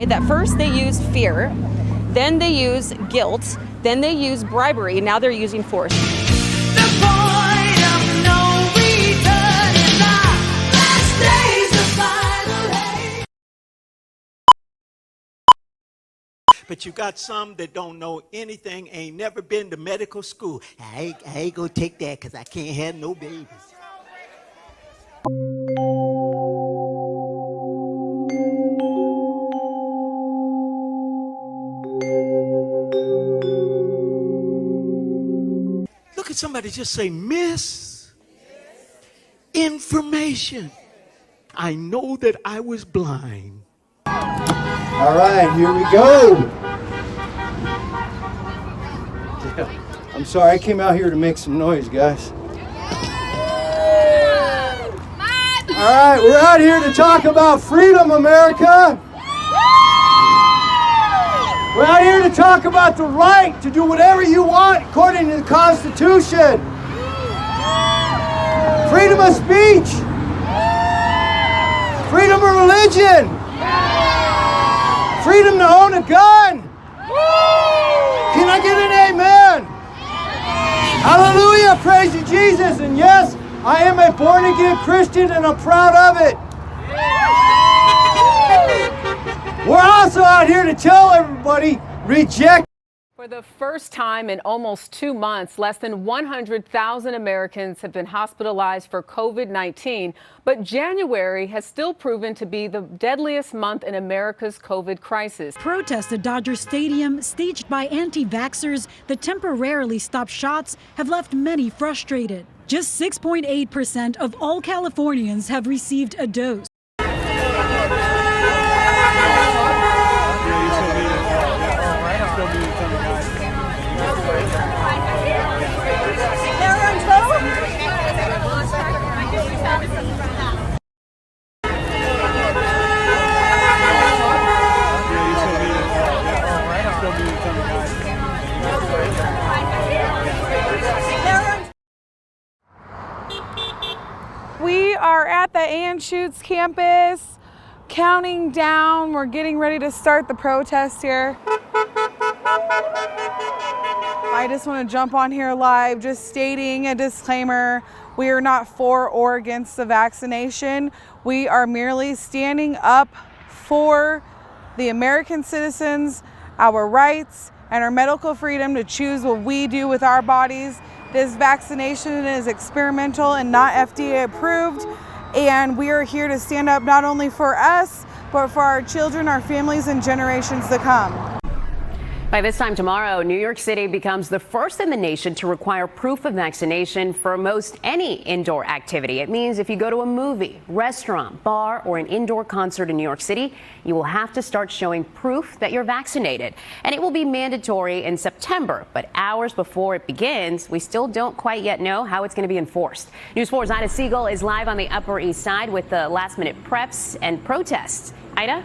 That first they use fear, then they use guilt, then they use bribery, now they're using force. The point of no return in the last days of final hate. But you got some that don't know anything, ain't never been to medical school. I ain't gonna take that because I can't have no babies. Look at somebody, just say, misinformation. I know that I was blind. All right, here we go. I'm sorry, I came out here to make some noise, guys. All right, we're out here to talk about freedom, America. We're out here to talk about the right to do whatever you want according to the Constitution. Freedom of speech. Freedom of religion. Freedom to own a gun. Can I get an amen? Hallelujah, praise you, Jesus. And yes, I am a born-again Christian and I'm proud of it. We're also out here to tell everybody, reject. For the first time in almost 2 months, less than 100,000 Americans have been hospitalized for COVID-19, but January has still proven to be the deadliest month in America's COVID crisis. Protests at Dodger Stadium, staged by anti-vaxxers that temporarily stopped shots, have left many frustrated. Just 6.8% of all Californians have received a dose. We are at the Anschutz campus, counting down. We're getting ready to start the protest here. I just want to jump on here live, just stating a disclaimer. We are not for or against the vaccination. We are merely standing up for the American citizens, our rights, and our medical freedom to choose what we do with our bodies. This vaccination is experimental and not FDA approved, and we are here to stand up not only for us, but for our children, our families, and generations to come. By this time tomorrow, New York City becomes the first in the nation to require proof of vaccination for most any indoor activity. It means if you go to a movie, restaurant, bar, or an indoor concert in New York City, you will have to start showing proof that you're vaccinated. And it will be mandatory in September. But hours before it begins, we still don't quite yet know how it's going to be enforced. News 4's Ida Siegel is live on the Upper East Side with the last-minute preps and protests. Ida?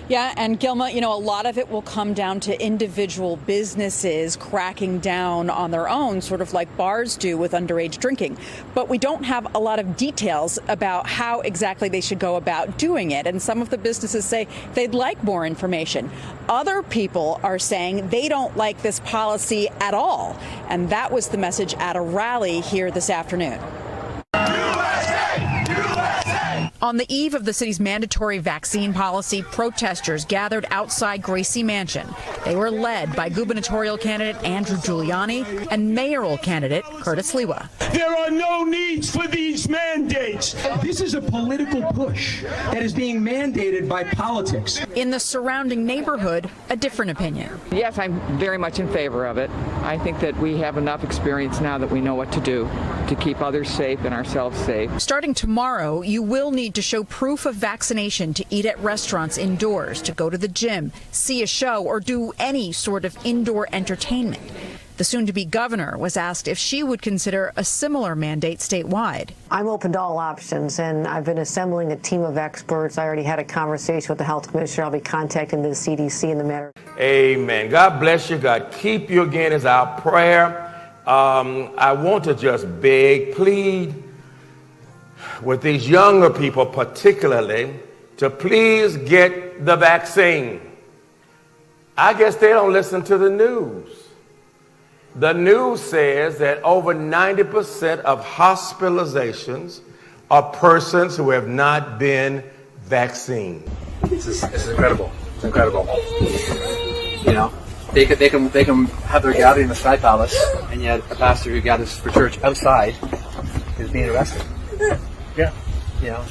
Yeah, and Gilma, a lot of it will come down to individual businesses cracking down on their own, sort of like bars do with underage drinking. But we don't have a lot of details about how exactly they should go about doing it. And some of the businesses say they'd like more information. Other people are saying they don't like this policy at all. And that was the message at a rally here this afternoon. On the eve of the city's mandatory vaccine policy, protesters gathered outside Gracie Mansion. They were led by gubernatorial candidate Andrew Giuliani and mayoral candidate Curtis Lewa. There are no needs for these mandates. This is a political push that is being mandated by politics. In the surrounding neighborhood, a different opinion. Yes, I'm very much in favor of it. I think that we have enough experience now that we know what to do to keep others safe and ourselves safe. Starting tomorrow, you will need to show proof of vaccination to eat at restaurants indoors, to go to the gym, see a show, or do any sort of indoor entertainment. The soon-to-be governor was asked if she would consider a similar mandate statewide. I'm open to all options, and I've been assembling a team of experts. I already had a conversation with the health commissioner. I'll be contacting the CDC in the matter. Amen. God bless you. God keep you again is our prayer. I want to just beg, plead with these younger people particularly to please get the vaccine. I guess they don't listen to the news. The news says that over 90% of hospitalizations are persons who have not been vaccinated. This is incredible. It's incredible. You know, they can have their gathering in the Sky Palace, and yet a pastor who gathers for church outside is being arrested. Yeah. You know,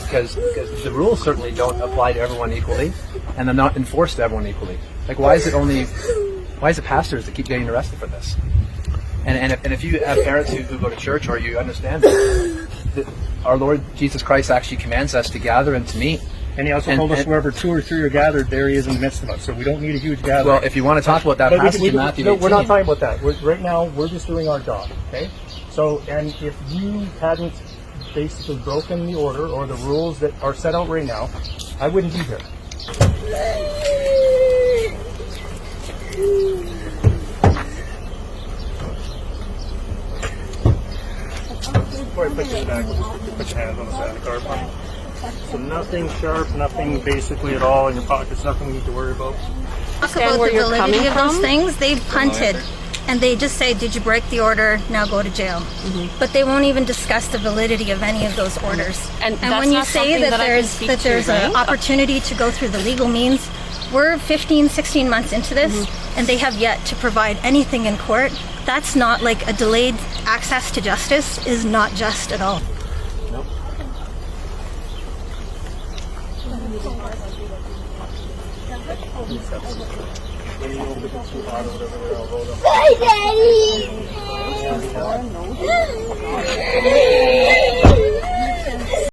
because the rules certainly don't apply to everyone equally, and they're not enforced to everyone equally. Like, why is it pastors that keep getting arrested for this? And if you have parents who go to church, or you understand that our Lord Jesus Christ actually commands us to gather and to meet. And he also told us wherever 2 or 3 are gathered, there he is in the midst of us. So we don't need a huge gathering. Well, if you want to talk about that passage in Matthew 18. No, we're not talking about that. Right now, we're just doing our job, okay? So, and if you hadn't basically broken the order or the rules that are set out right now, I wouldn't be here. Before I put you back, put your hands on the side of the car for me. So nothing sharp, nothing basically at all in your pockets, nothing we need to worry about. Talk about the validity of those things. They've punted and they just say, did you break the order? Now go to jail. But they won't even discuss the validity of any of those orders. And when you say that there's an opportunity to go through the legal means, we're 15, 16 months into this and they have yet to provide anything in court. That's not like a delayed access to justice is not just at all. Nope. Hey, Daddy!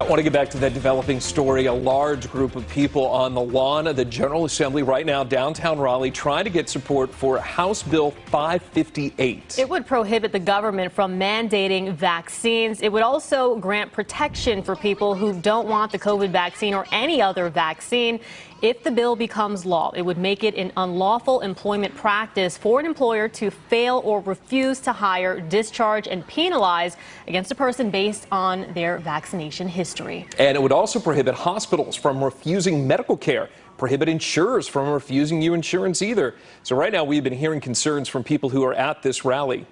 I want to get back to that developing story. A large group of people on the lawn of the General Assembly right now, downtown Raleigh, trying to get support for House Bill 558. It would prohibit the government from mandating vaccines. It would also grant protection for people who don't want the COVID vaccine or any other vaccine. If the bill becomes law, it would make it an unlawful employment practice for an employer to fail or refuse to hire, discharge, and penalize against a person based on their vaccination history. And it would also prohibit hospitals from refusing medical care, prohibit insurers from refusing you insurance either. So right now we've been hearing concerns from people who are at this rally.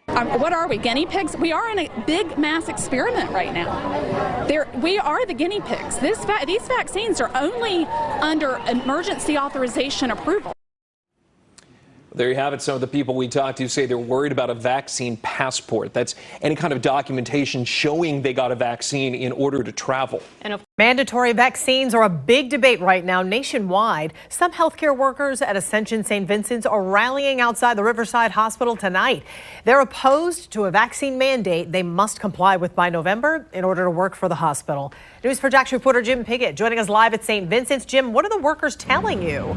What are we, guinea pigs? We are in a big mass experiment right now. We are the guinea pigs. These vaccines are only under emergency authorization approval. There you have it. Some of the people we talked to say they're worried about a vaccine passport. That's any kind of documentation showing they got a vaccine in order to travel. Mandatory vaccines are a big debate right now nationwide. Some healthcare workers at Ascension St. Vincent's are rallying outside the Riverside Hospital tonight. They're opposed to a vaccine mandate they must comply with by November in order to work for the hospital. News for Jax reporter Jim Piggott joining us live at St. Vincent's. Jim, what are the workers telling you?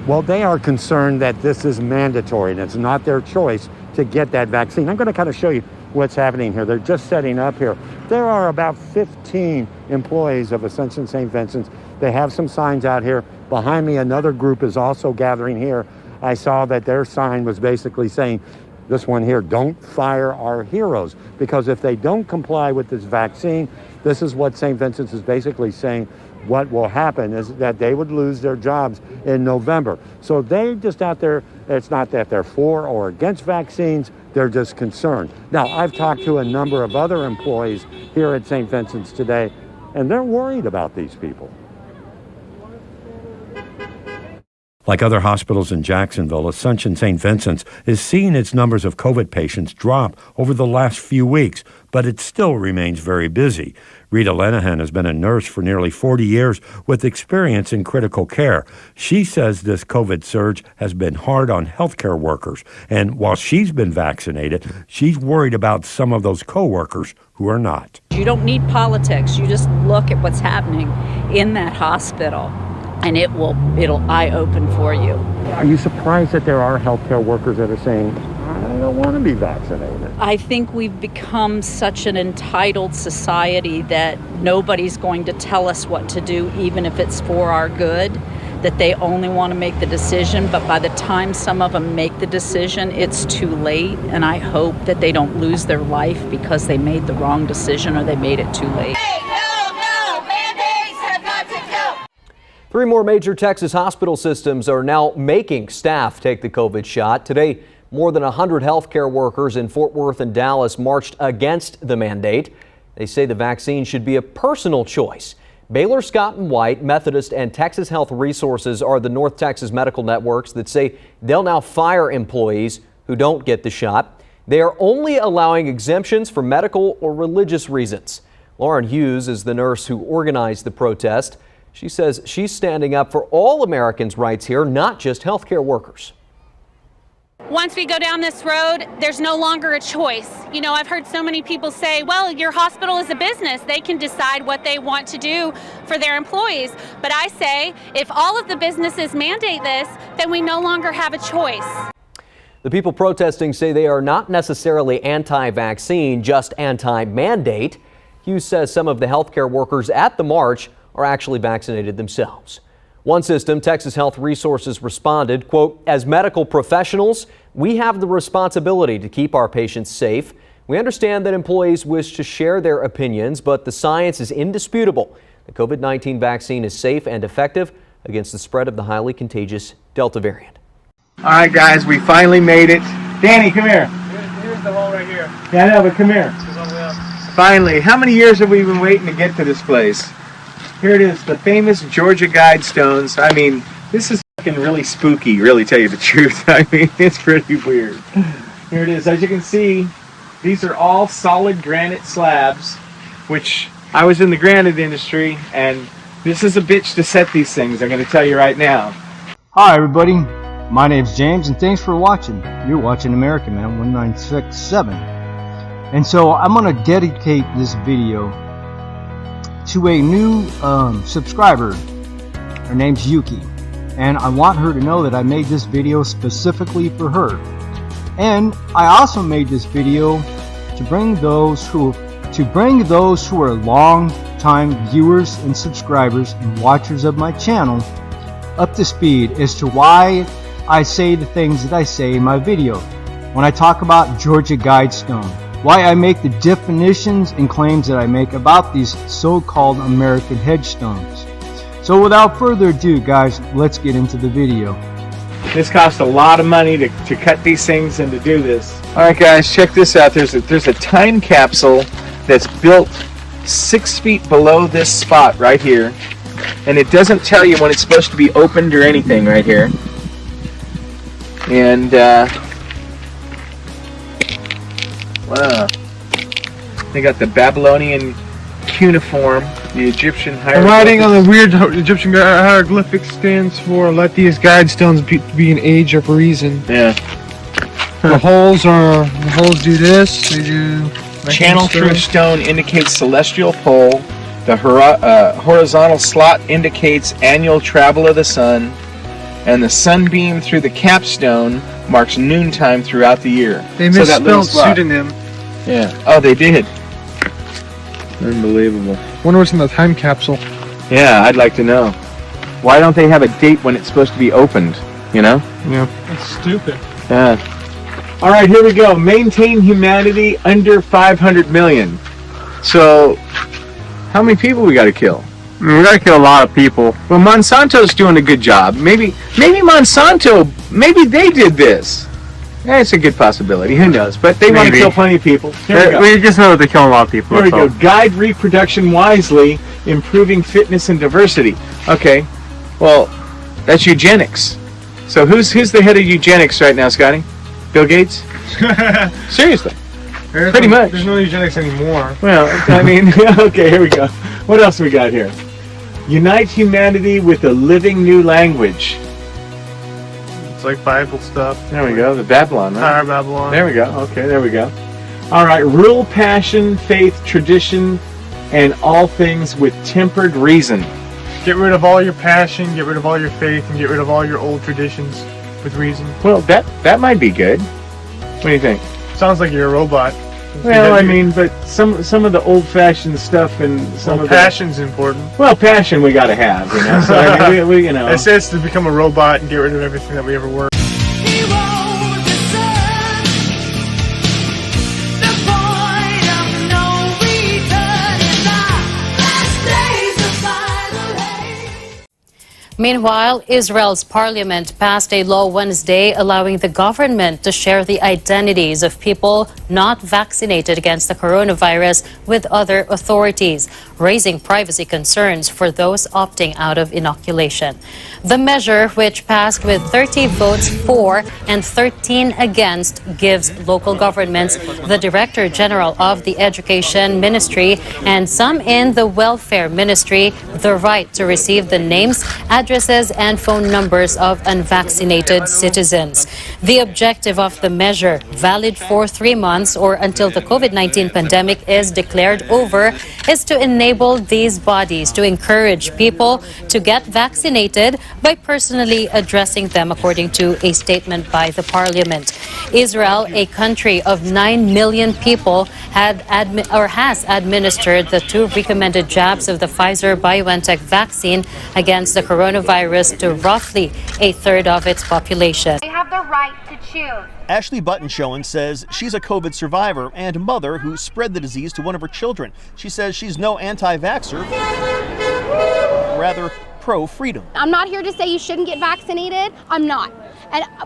Well, they are concerned that this is mandatory and it's not their choice to get that vaccine. I'm going to kind of show you what's happening here. They're just setting up here. There are about 15 employees of Ascension St. Vincent's. They have some signs out here. Behind me, another group is also gathering here. I saw that their sign was basically saying, this one here, don't fire our heroes. Because if they don't comply with this vaccine, this is what St. Vincent's is basically saying. What will happen is that they would lose their jobs in November. So they just out there, it's not that they're for or against vaccines, they're just concerned. Now, I've talked to a number of other employees here at St. Vincent's today, and they're worried about these people. Like other hospitals in Jacksonville, Ascension St. Vincent's is seeing its numbers of COVID patients drop over the last few weeks, but it still remains very busy. Rita Lenahan has been a nurse for nearly 40 years with experience in critical care. She says this COVID surge has been hard on healthcare workers, and while she's been vaccinated, she's worried about some of those coworkers who are not. You don't need politics. You just look at what's happening in that hospital, and it'll eye-open for you. Are you surprised that there are healthcare workers that are saying, I don't want to be vaccinated? I think we've become such an entitled society that nobody's going to tell us what to do, even if it's for our good. that they only want to make the decision, but by the time some of them make the decision, it's too late. And I hope that they don't lose their life because they made the wrong decision or they made it too late. Mandates have got to go. 3 more major Texas hospital systems are now making staff take the COVID shot. Today, more than 100 healthcare workers in Fort Worth and Dallas marched against the mandate. They say the vaccine should be a personal choice. Baylor, Scott and White, Methodist, and Texas Health Resources are the North Texas medical networks that say they'll now fire employees who don't get the shot. They are only allowing exemptions for medical or religious reasons. Lauren Hughes is the nurse who organized the protest. She says she's standing up for all Americans' rights here, not just healthcare workers. Once we go down this road, there's no longer a choice. You know, I've heard so many people say, well, your hospital is a business. They can decide what they want to do for their employees. But I say, if all of the businesses mandate this, then we no longer have a choice. The people protesting say they are not necessarily anti-vaccine, just anti-mandate. Hughes says some of the healthcare workers at the march are actually vaccinated themselves. One system, Texas Health Resources, responded, quote, as medical professionals, we have the responsibility to keep our patients safe. We understand that employees wish to share their opinions, but the science is indisputable. The COVID-19 vaccine is safe and effective against the spread of the highly contagious Delta variant. All right, guys, we finally made it. Danny, come here. Here's the hole right here. Yeah, I know, but come here. Finally, how many years have we been waiting to get to this place? Here it is, the famous Georgia Guidestones. I mean, this is fucking really spooky, really tell you the truth. I mean, it's pretty weird. Here it is. As you can see, these are all solid granite slabs, which I was in the granite industry, and this is a bitch to set these things, I'm going to tell you right now. Hi, everybody. My name's James, and thanks for watching. You're watching American Man 1967. And so I'm going to dedicate this video to a new subscriber. Her name's Yuki, and I want her to know that I made this video specifically for her. And I also made this video to bring those who are long-time viewers and subscribers and watchers of my channel up to speed as to why I say the things that I say in my video when I talk about Georgia Guidestone. Why I make the definitions and claims that I make about these so-called American headstones. So without further ado, guys, let's get into the video. This cost a lot of money to cut these things and to do this. All right, guys, check this out. There's a time capsule that's built 6 feet below this spot right here, and it doesn't tell you when it's supposed to be opened or anything right here. And wow. They got the Babylonian cuneiform, the Egyptian hieroglyphics. The writing on the weird Egyptian hieroglyphics stands for "Let these guidestones be an age of reason." Yeah. The holes do this. They do. Channel through stone indicates celestial pole. The horizontal slot indicates annual travel of the sun, and the sunbeam through the capstone marks noontime throughout the year. They misspelled pseudonym. Yeah. Oh, they did. Unbelievable. Wonder what's in the time capsule. Yeah, I'd like to know. Why don't they have a date when it's supposed to be opened? You know? Yeah. That's stupid. Yeah. All right, here we go. Maintain humanity under 500 million. So, how many people we got to kill? I mean, we got to kill a lot of people. Well, Monsanto's doing a good job. Maybe Monsanto, maybe they did this. Yeah, it's a good possibility. Who knows? But they want to kill plenty of people. Here we just know that they kill a lot of people. Here we go. Guide reproduction wisely, improving fitness and diversity. Okay, well, that's eugenics. So who's the head of eugenics right now, Scotty? Bill Gates? Seriously. Pretty much. There's no eugenics anymore. Well, I mean, okay, here we go. What else we got here? Unite humanity with a living new language. It's like Bible stuff. There we go. The Babylon, right? Tower Babylon. There we go. Okay, there we go. All right. Rule passion, faith, tradition, and all things with tempered reason. Get rid of all your passion, get rid of all your faith, and get rid of all your old traditions with reason. Well, that might be good. What do you think? Sounds like you're a robot. Well, I mean, but some of the old-fashioned stuff and some of passion's important. Well, passion we got to have, you know. So I mean, we you know. It says to become a robot and get rid of everything that we ever were. He won't deserve the point of no return in the last days of final hate. Meanwhile, Israel's parliament passed a law Wednesday allowing the government to share the identities of people not vaccinated against the coronavirus with other authorities, raising privacy concerns for those opting out of inoculation. The measure, which passed with 30 votes for and 13 against, gives local governments, the Director General of the Education Ministry, and some in the Welfare Ministry the right to receive the names, addresses, and phone numbers of unvaccinated citizens. The objective of the measure, valid for 3 months or until the COVID-19 pandemic is declared over, is to enable these bodies to encourage people to get vaccinated by personally addressing them, according to a statement by the parliament. Israel, a country of 9 million people, has administered the 2 recommended jabs of the Pfizer-BioNTech vaccine against the coronavirus to roughly a third of its population. They have the right to choose. Ashley Buttonshowen says she's a COVID survivor and mother who spread the disease to one of her children. She says she's no anti-vaxxer, rather pro-freedom. I'm not here to say you shouldn't get vaccinated. I'm not.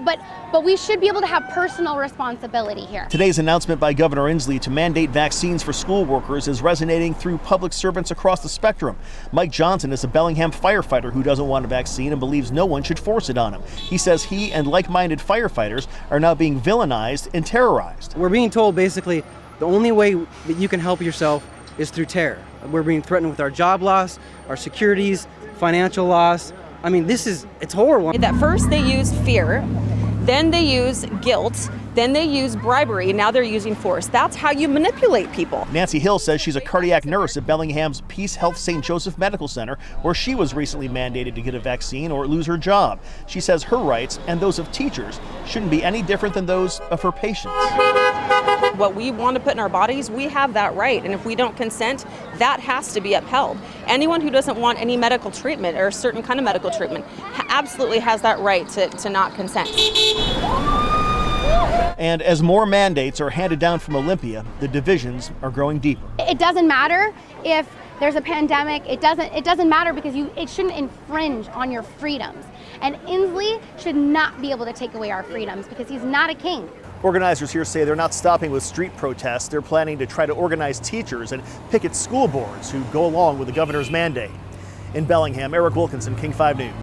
But we should be able to have personal responsibility here. Today's announcement by Governor Inslee to mandate vaccines for school workers is resonating through public servants across the spectrum. Mike Johnson is a Bellingham firefighter who doesn't want a vaccine and believes no one should force it on him. He says he and like-minded firefighters are now being villainized and terrorized. We're being told basically the only way that you can help yourself is through terror. We're being threatened with our job loss, our securities, financial loss. I mean, it's horrible. At first they used fear, then they use guilt, then they use bribery, now they're using force. That's how you manipulate people. Nancy Hill says she's a cardiac nurse at Bellingham's Peace Health St. Joseph Medical Center, where she was recently mandated to get a vaccine or lose her job. She says her rights and those of teachers shouldn't be any different than those of her patients. What we want to put in our bodies, we have that right. And if we don't consent, that has to be upheld. Anyone who doesn't want any medical treatment or a certain kind of medical treatment absolutely has that right to not consent. And as more mandates are handed down from Olympia, the divisions are growing deeper. It doesn't matter if there's a pandemic. It doesn't matter because it shouldn't infringe on your freedoms. And Inslee should not be able to take away our freedoms because he's not a king. Organizers here say they're not stopping with street protests. They're planning to try to organize teachers and picket school boards who go along with the governor's mandate. In Bellingham, Eric Wilkinson, King 5 News.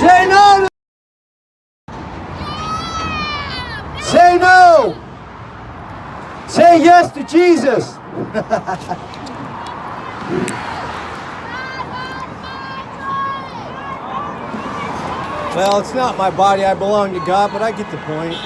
Say no! Say no! Say yes to Jesus! Well, it's not my body. I belong to God, but I get the point.